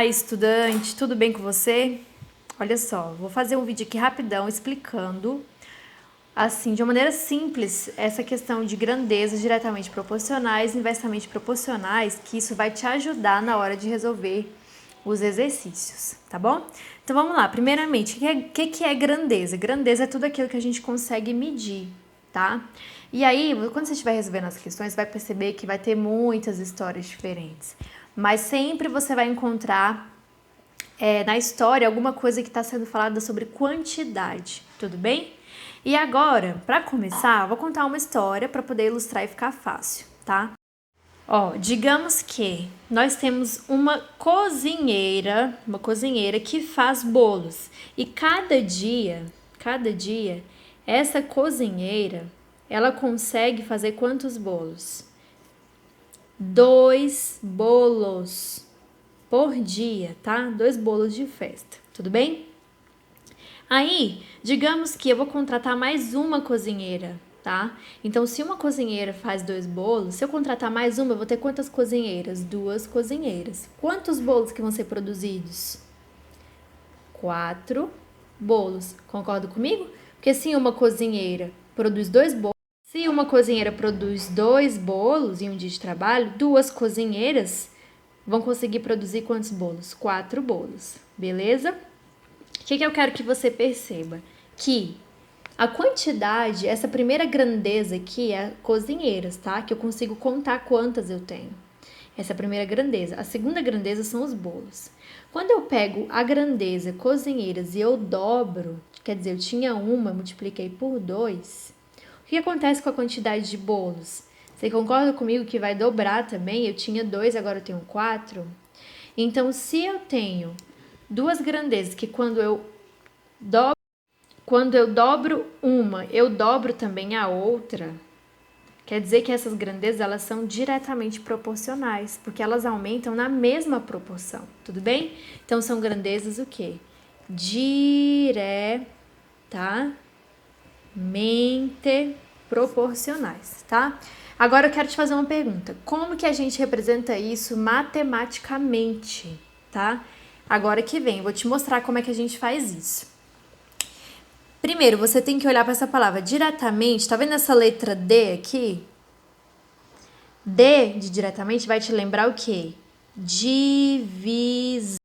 Estudante, tudo bem com você? Olha só, vou fazer um vídeo aqui rapidão explicando, assim, de uma maneira simples, essa questão de grandezas diretamente proporcionais e inversamente proporcionais, que isso vai te ajudar na hora de resolver os exercícios, tá bom? Então vamos lá, primeiramente, o que é grandeza? Grandeza é tudo aquilo que a gente consegue medir, tá? E aí, quando você estiver resolvendo as questões, você vai perceber que vai ter muitas histórias diferentes. Mas sempre você vai encontrar na história alguma coisa que está sendo falada sobre quantidade, tudo bem? E agora, para começar, vou contar uma história para poder ilustrar e ficar fácil, tá? Ó, digamos que nós temos uma cozinheira que faz bolos e cada dia, essa cozinheira, ela consegue fazer quantos bolos? 2 bolos por dia, tá? 2 bolos de festa, tudo bem? Aí, digamos que eu vou contratar mais uma cozinheira, tá? Então, se uma cozinheira faz 2 bolos, se eu contratar mais uma, eu vou ter quantas cozinheiras? 2 cozinheiras. Quantos bolos que vão ser produzidos? 4 bolos. Concorda comigo? Porque se uma cozinheira produz 2 bolos, se uma cozinheira produz 2 bolos em um dia de trabalho, 2 cozinheiras vão conseguir produzir quantos bolos? 4 bolos, beleza? O que eu quero que você perceba? Que a quantidade, essa primeira grandeza aqui é cozinheiras, tá? Que eu consigo contar quantas eu tenho. Essa é a primeira grandeza. A segunda grandeza são os bolos. Quando eu pego a grandeza cozinheiras e eu dobro, quer dizer, eu tinha uma, multipliquei por 2, o que acontece com a quantidade de bolos? Você concorda comigo que vai dobrar também? Eu tinha 2, agora eu tenho 4. Então, se eu tenho duas grandezas que quando eu dobro uma, eu dobro também a outra, quer dizer que essas grandezas elas são diretamente proporcionais, porque elas aumentam na mesma proporção, tudo bem? Então, são grandezas o quê? Diretamente proporcionais, tá? Agora eu quero te fazer uma pergunta. Como que a gente representa isso matematicamente, tá? Agora que vem, eu vou te mostrar como é que a gente faz isso. Primeiro, você tem que olhar para essa palavra diretamente. Tá vendo essa letra D aqui? D de diretamente vai te lembrar o quê? Divisão.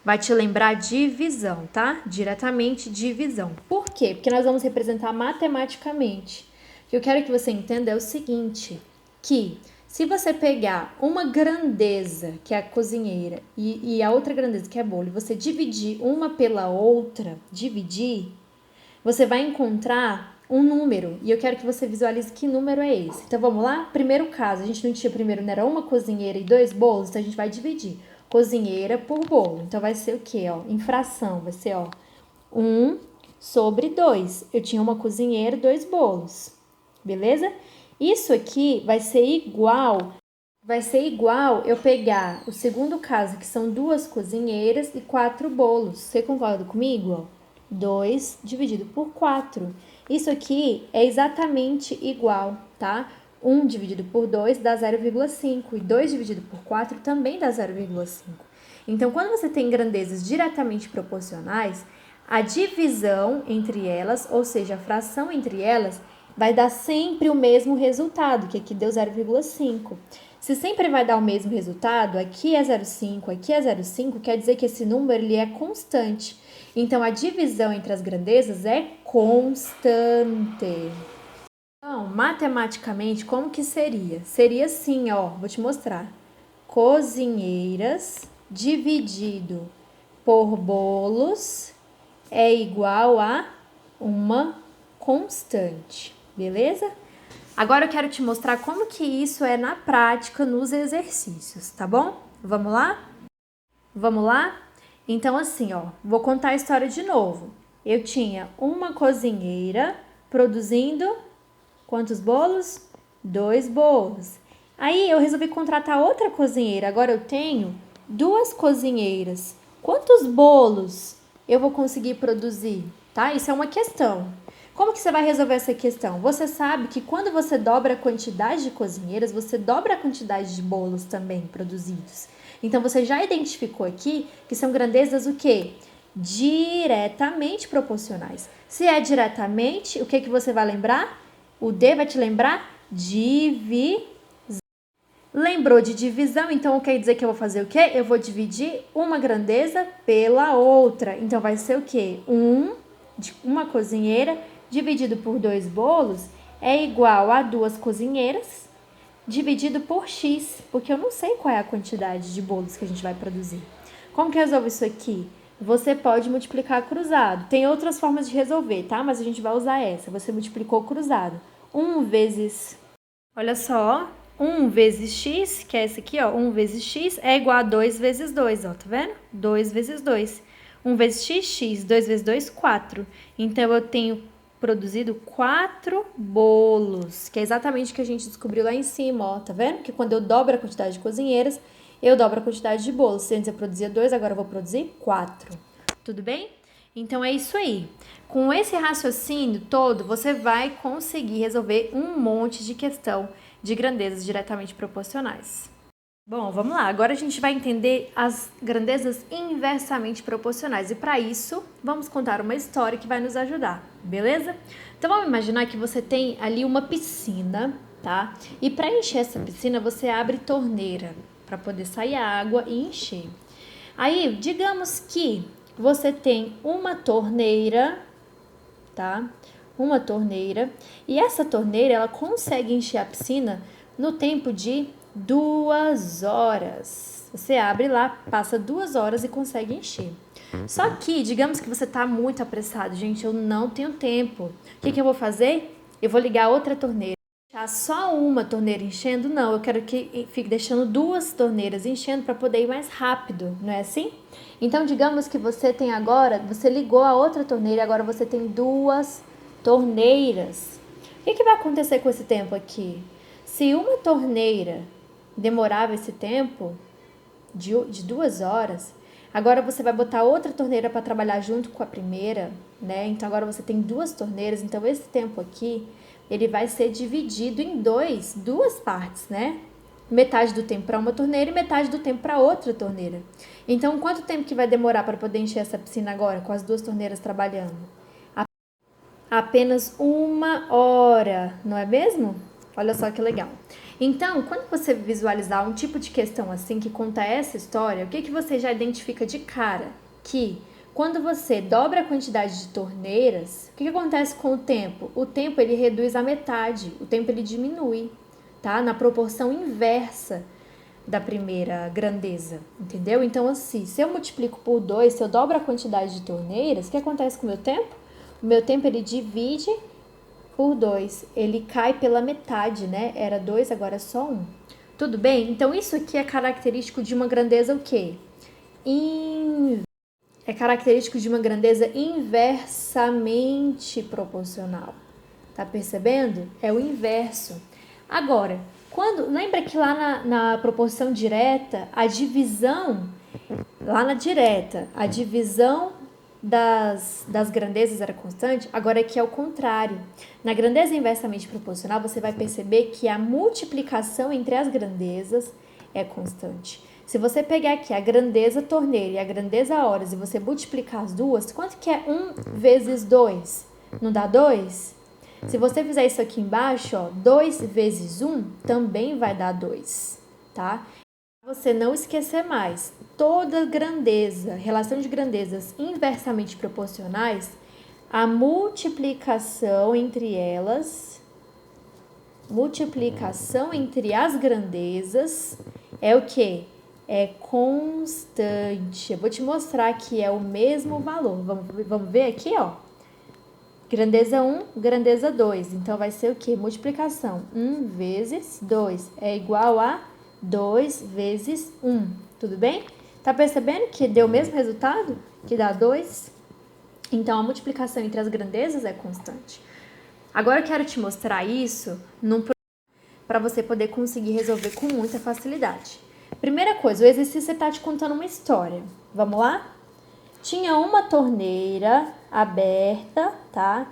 Vai te lembrar divisão, tá? Diretamente, divisão. Por quê? Porque nós vamos representar matematicamente. O que eu quero que você entenda é o seguinte, que se você pegar uma grandeza, que é a cozinheira, e a outra grandeza, que é bolo, e você dividir uma pela outra, você vai encontrar um número. E eu quero que você visualize que número é esse. Então, vamos lá? Primeiro caso, a gente não tinha primeiro, não era uma cozinheira e 2 bolos, então a gente vai dividir. Cozinheira por bolo. Então, vai ser o quê, ó? Em fração, vai ser, ó, 1 sobre 2. Eu tinha uma cozinheira e 2 bolos. Beleza? Isso aqui vai ser igual eu pegar o segundo caso, que são 2 cozinheiras e 4 bolos. Você concorda comigo? 2 dividido por 4. Isso aqui é exatamente igual, tá? 1 dividido por 2 dá 0,5 e 2 dividido por 4 também dá 0,5. Então, quando você tem grandezas diretamente proporcionais, a divisão entre elas, ou seja, a fração entre elas, vai dar sempre o mesmo resultado, que aqui deu 0,5. Se sempre vai dar o mesmo resultado, aqui é 0,5, aqui é 0,5, quer dizer que esse número ele é constante. Então, a divisão entre as grandezas é constante. Então, matematicamente, como que seria? Seria assim, ó, vou te mostrar. Cozinheiras dividido por bolos é igual a uma constante, beleza? Agora eu quero te mostrar como que isso é na prática nos exercícios, tá bom? Vamos lá? Vamos lá? Então assim, ó, vou contar a história de novo. Eu tinha uma cozinheira produzindo quantos bolos? 2 bolos. Aí eu resolvi contratar outra cozinheira. Agora eu tenho 2 cozinheiras. Quantos bolos eu vou conseguir produzir? Tá? Isso é uma questão. Como que você vai resolver essa questão? Você sabe que quando você dobra a quantidade de cozinheiras, você dobra a quantidade de bolos também produzidos. Então, você já identificou aqui que são grandezas o quê? Diretamente proporcionais. Se é diretamente, o que você vai lembrar? O D vai te lembrar divisão. Lembrou de divisão, então quer dizer que eu vou fazer o quê? Eu vou dividir uma grandeza pela outra. Então, vai ser o quê? Uma cozinheira dividido por 2 bolos é igual a 2 cozinheiras dividido por X, porque eu não sei qual é a quantidade de bolos que a gente vai produzir. Como que resolve isso aqui? Você pode multiplicar cruzado. Tem outras formas de resolver, tá? Mas a gente vai usar essa. Você multiplicou cruzado. 1 vezes... Olha só, 1 vezes x, que é esse aqui, ó. 1 vezes x é igual a 2 vezes 2, ó. Tá vendo? 2 vezes 2. 1 vezes x, 2 vezes 2, 4. Então, eu tenho produzido 4 bolos, que é exatamente o que a gente descobriu lá em cima, ó. Tá vendo? Que quando eu dobro a quantidade de cozinheiras, eu dobro a quantidade de bolos. Se antes eu produzia 2, agora eu vou produzir 4. Tudo bem? Então, é isso aí. Com esse raciocínio todo, você vai conseguir resolver um monte de questão de grandezas diretamente proporcionais. Bom, vamos lá. Agora a gente vai entender as grandezas inversamente proporcionais. E para isso, vamos contar uma história que vai nos ajudar, beleza? Então, vamos imaginar que você tem ali uma piscina, tá? E para encher essa piscina, você abre torneira para poder sair a água e encher. Aí, digamos que você tem uma torneira, tá? Uma torneira. E essa torneira, ela consegue encher a piscina no tempo de 2 horas. Você abre lá, passa 2 horas e consegue encher. Só que, digamos que você tá muito apressado. Gente, eu não tenho tempo. O que eu vou fazer? Eu vou ligar outra torneira. Só uma torneira enchendo? Não, eu quero que fique deixando 2 torneiras enchendo para poder ir mais rápido, não é assim? Então, digamos que você tem agora, você ligou a outra torneira e agora você tem 2 torneiras. O que vai acontecer com esse tempo aqui? Se uma torneira demorava esse tempo de 2 horas, agora você vai botar outra torneira para trabalhar junto com a primeira, né? Então, agora você tem 2 torneiras, então esse tempo aqui ele vai ser dividido em duas partes, né? Metade do tempo para uma torneira e metade do tempo para outra torneira. Então, quanto tempo que vai demorar para poder encher essa piscina agora, com as 2 torneiras trabalhando? Apenas 1 hora, não é mesmo? Olha só que legal. Então, quando você visualizar um tipo de questão assim, que conta essa história, o que você já identifica de cara? Que quando você dobra a quantidade de torneiras, o que acontece com o tempo? O tempo ele reduz a metade, o tempo ele diminui, tá? Na proporção inversa da primeira grandeza, entendeu? Então, assim, se eu multiplico por 2, se eu dobro a quantidade de torneiras, o que acontece com o meu tempo? O meu tempo ele divide por 2, ele cai pela metade, né? Era 2, agora é só 1. Tudo bem? Então, isso aqui é característico de uma grandeza o quê? É característico de uma grandeza inversamente proporcional. Tá percebendo? É o inverso. Agora, lembra que lá na proporção direta, a divisão, lá na direta, a divisão das grandezas era constante? Agora aqui é o contrário. Na grandeza inversamente proporcional, você vai perceber que a multiplicação entre as grandezas é constante. Se você pegar aqui a grandeza torneira e a grandeza horas e você multiplicar as duas, quanto que é 1 vezes 2? Não dá 2? Se você fizer isso aqui embaixo, ó, 2 vezes 1 também vai dar 2, tá? Pra você não esquecer mais, toda grandeza, relação de grandezas inversamente proporcionais, a multiplicação entre elas, multiplicação entre as grandezas é o quê? É constante. Eu vou te mostrar que é o mesmo valor. Vamos ver aqui, ó. Grandeza 1, grandeza 2. Então, vai ser o quê? Multiplicação. 1 vezes 2 é igual a 2 vezes 1. Tudo bem? Tá percebendo que deu o mesmo resultado? Que dá 2? Então, a multiplicação entre as grandezas é constante. Agora, eu quero te mostrar isso para você poder conseguir resolver com muita facilidade. Primeira coisa, o exercício está te contando uma história. Vamos lá? Tinha uma torneira aberta, tá?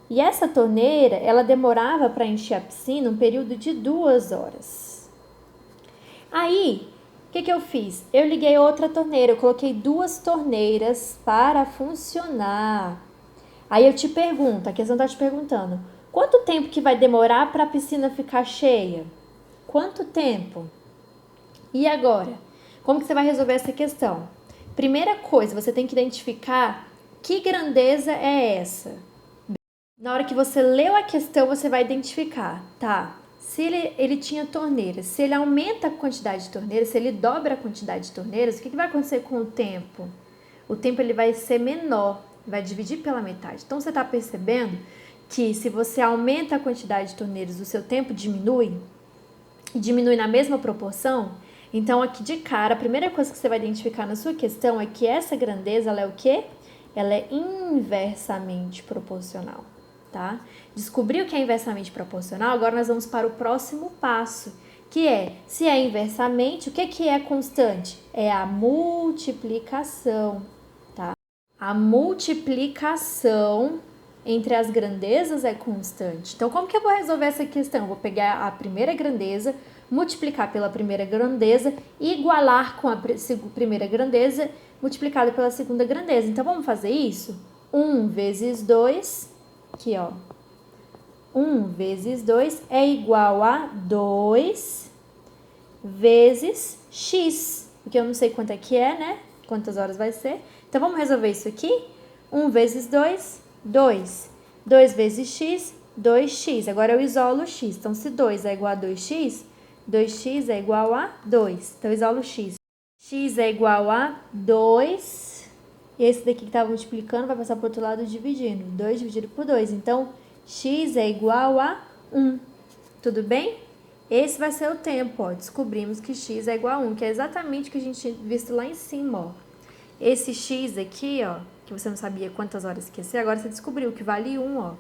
E essa torneira, ela demorava para encher a piscina um período de 2 horas. Aí, O que eu fiz? Eu liguei outra torneira, eu coloquei 2 torneiras para funcionar. Aí eu te pergunto, a questão está te perguntando, quanto tempo que vai demorar para a piscina ficar cheia? Quanto tempo? E agora? Como que você vai resolver essa questão? Primeira coisa, você tem que identificar que grandeza é essa. Na hora que você leu a questão, você vai identificar, tá? Se ele tinha torneiras, se ele aumenta a quantidade de torneiras, se ele dobra a quantidade de torneiras, o que vai acontecer com o tempo? O tempo ele vai ser menor, vai dividir pela metade. Então, você está percebendo que se você aumenta a quantidade de torneiras, o seu tempo diminui, e diminui na mesma proporção. Então, aqui de cara, a primeira coisa que você vai identificar na sua questão é que essa grandeza, ela é o quê? Ela é inversamente proporcional, tá? Descobriu que é inversamente proporcional, agora nós vamos para o próximo passo, que é, se é inversamente, o que é constante? É a multiplicação, tá? A multiplicação entre as grandezas é constante. Então, como que eu vou resolver essa questão? Eu vou pegar a primeira grandeza, multiplicar pela primeira grandeza e igualar com a primeira grandeza multiplicada pela segunda grandeza. Então, vamos fazer isso? 1 vezes 2, aqui ó, 1 vezes 2 é igual a 2 vezes x, porque eu não sei quanto é que é, né? Quantas horas vai ser. Então, vamos resolver isso aqui? 1 vezes 2, 2. 2 vezes x, 2x. Agora eu isolo x. Então, se 2 é igual a 2x, 2x é igual a 2. Então, eu isolo x. X é igual a 2. E esse daqui que estava multiplicando vai passar para o outro lado dividindo. 2 dividido por 2. Então, x é igual a 1. Tudo bem? Esse vai ser o tempo, ó. Descobrimos que x é igual a 1, que é exatamente o que a gente tinha visto lá em cima, ó. Esse x aqui, ó, que você não sabia quantas horas que ia ser, agora você descobriu que vale 1, ó.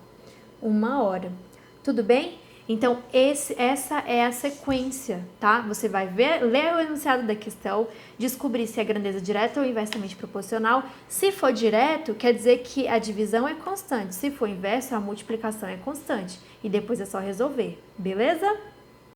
1 hora. Tudo bem? Então, essa é a sequência, tá? Você vai ler o enunciado da questão, descobrir se é grandeza direta ou inversamente proporcional. Se for direto, quer dizer que a divisão é constante. Se for inverso, a multiplicação é constante. E depois é só resolver, beleza?